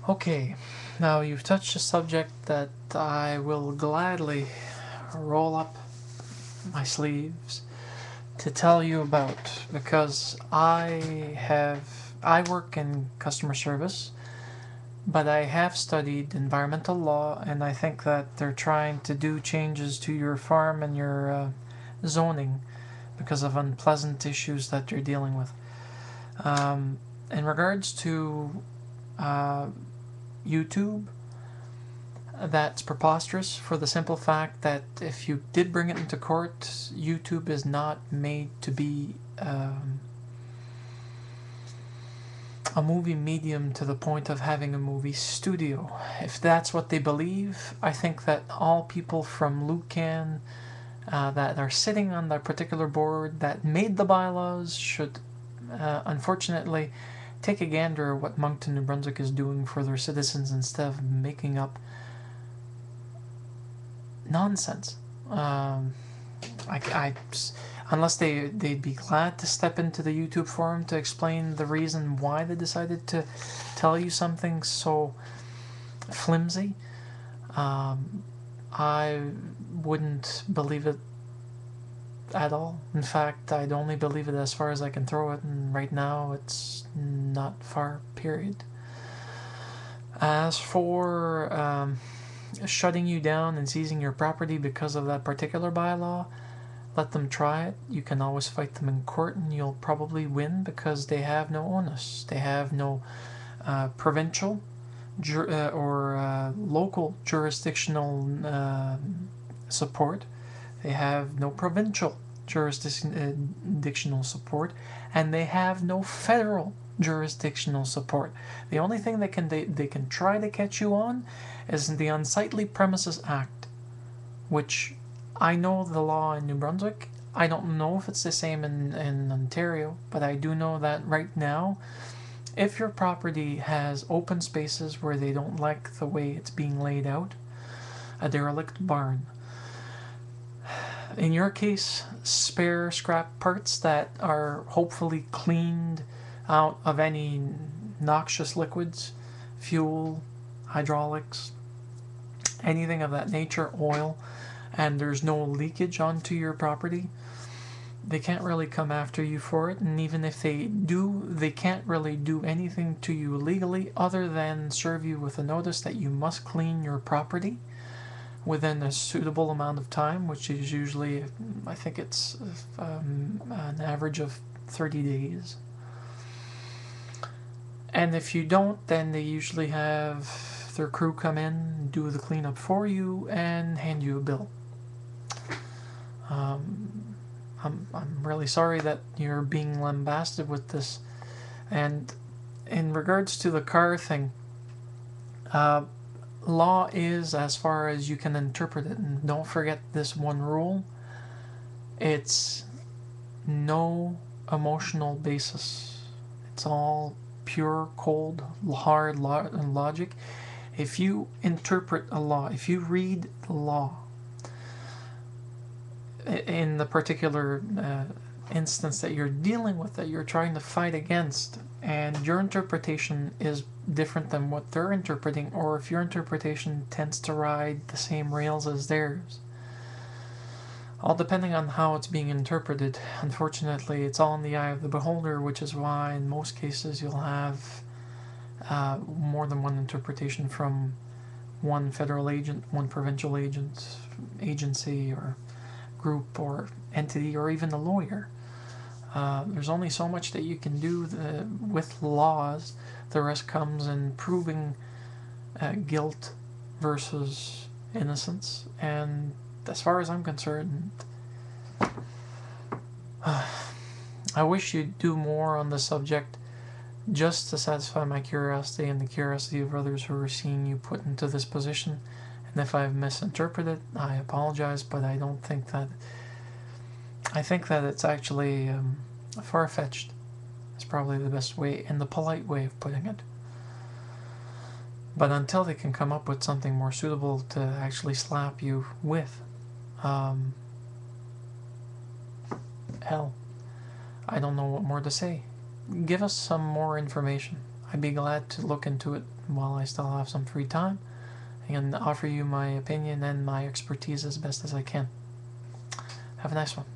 Okay, now you've touched a subject that I will gladly roll up my sleeves to tell you about because I work in customer service, but I have studied environmental law, and I think that they're trying to do changes to your farm and your zoning because of unpleasant issues that you're dealing with. In regards to uh, YouTube, that's preposterous for the simple fact that if you did bring it into court, YouTube is not made to be a movie medium to the point of having a movie studio. If that's what they believe, I think that all people from Lucan that are sitting on that particular board that made the bylaws should unfortunately take a gander at what Moncton, New Brunswick is doing for their citizens instead of making up nonsense. I unless they'd be glad to step into the YouTube forum to explain the reason why they decided to tell you something so flimsy. I wouldn't believe it at all. In fact, I'd only believe it as far as I can throw it, and right now it's not far, period. As for shutting you down and seizing your property because of that particular bylaw, let them try it. You can always fight them in court and you'll probably win because they have no onus. They have no provincial or local jurisdictional support. They have no provincial jurisdictional support, and they have no federal jurisdictional support. The only thing they can try to catch you on is the Unsightly Premises Act, which I know the law in New Brunswick. I don't know if it's the same in Ontario, but I do know that right now, if your property has open spaces where they don't like the way it's being laid out, a derelict barn, in your case, spare scrap parts that are hopefully cleaned out of any noxious liquids, fuel, hydraulics, anything of that nature, oil, and there's no leakage onto your property, they can't really come after you for it. And even if they do, they can't really do anything to you legally other than serve you with a notice that you must clean your property within a suitable amount of time, which is usually, I think it's an average of 30 days. And if you don't, then they usually have their crew come in, do the cleanup for you, and hand you a bill. I'm really sorry that you're being lambasted with this. And in regards to the car thing, law is as far as you can interpret it. And don't forget this one rule: it's no emotional basis. It's all pure, cold, hard logic. If you interpret a law, if you read the law in the particular instance that you're dealing with, that you're trying to fight against, and your interpretation is different than what they're interpreting, or if your interpretation tends to ride the same rails as theirs, all depending on how it's being interpreted. Unfortunately, it's all in the eye of the beholder, which is why in most cases you'll have more than one interpretation from one federal agent, one provincial agent, agency, or group, or entity, or even a lawyer. There's only so much that you can do with laws. The rest comes in proving guilt versus innocence. And as far as I'm concerned, I wish you'd do more on the subject just to satisfy my curiosity and the curiosity of others who are seeing you put into this position. And if I've misinterpreted, I apologize, but I don't think that. I think that it's actually far-fetched. It's probably the best way and the polite way of putting it. But until they can come up with something more suitable to actually slap you with, hell, I don't know what more to say. Give us some more information. I'd be glad to look into it while I still have some free time and offer you my opinion and my expertise as best as I can. Have a nice one.